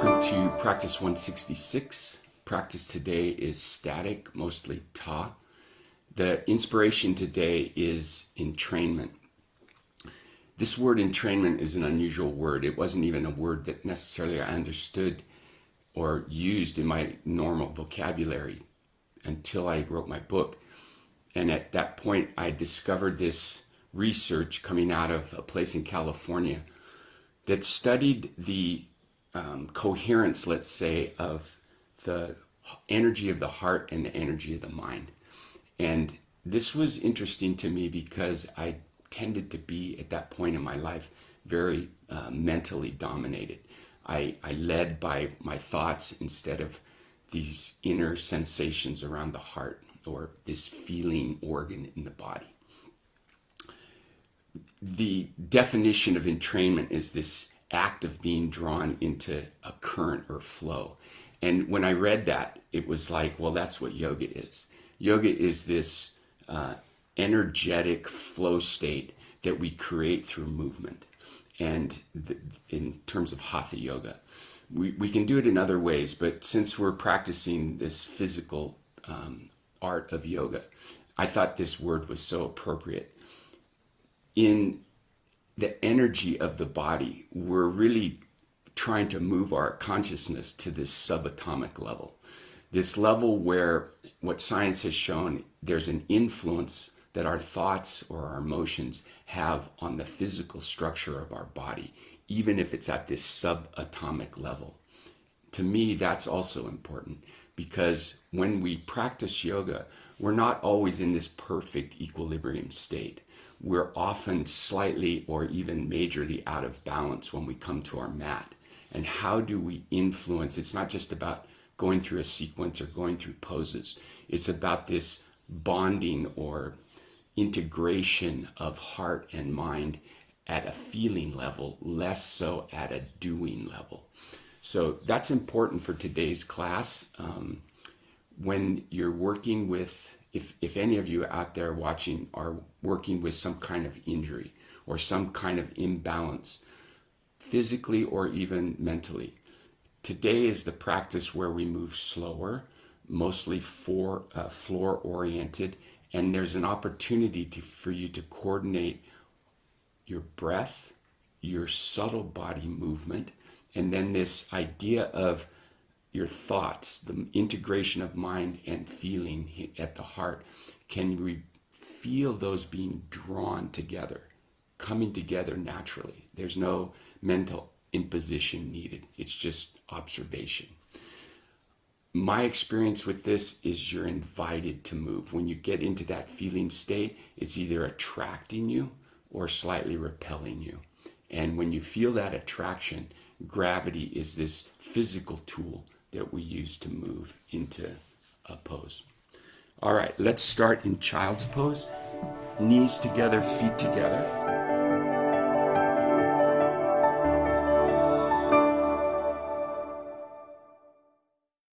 Welcome to practice 166. Practice today is static, mostly ta. The inspiration today is entrainment. This word entrainment is an unusual word. It wasn't even a word that necessarily I understood or used in my normal vocabulary until I wrote my book. And at that point, I discovered this research coming out of a place in California that studied the coherence, let's say, of the energy of the heart and the energy of the mind. And this was interesting to me because I tended to be, at that point in my life, very mentally dominated. I led by my thoughts instead of these inner sensations around the heart or this feeling organ in the body. The definition of entrainment is this act of being drawn into a current or flow. And when I read that, it was like, well, that's what yoga is. Yoga is this energetic flow state that we create through movement. And in terms of hatha yoga, we can do it in other ways, but since we're practicing this physical art of yoga, I thought this word was so appropriate. In the energy of the body, we're really trying to move our consciousness to this subatomic level. This level where what science has shown, there's an influence that our thoughts or our emotions have on the physical structure of our body, even if it's at this subatomic level. To me, that's also important because when we practice yoga, we're not always in this perfect equilibrium state. We're often slightly or even majorly out of balance when we come to our mat. And how do we influence? It's not just about going through a sequence or going through poses. It's about this bonding or integration of heart and mind at a feeling level, less so at a doing level. So that's important for today's class. When you're working with, if any of you out there watching are working with some kind of injury or some kind of imbalance, physically or even mentally, today is the practice where we move slower, mostly floor oriented, and there's an opportunity for you to coordinate your breath, your subtle body movement, and then this idea of your thoughts, the integration of mind and feeling at the heart. Can we feel those being drawn together, coming together naturally? There's no mental imposition needed. It's just observation. My experience with this is you're invited to move. When you get into that feeling state, it's either attracting you or slightly repelling you. And when you feel that attraction, gravity is this physical tool that we use to move into a pose. All right, let's start in child's pose. Knees together, feet together.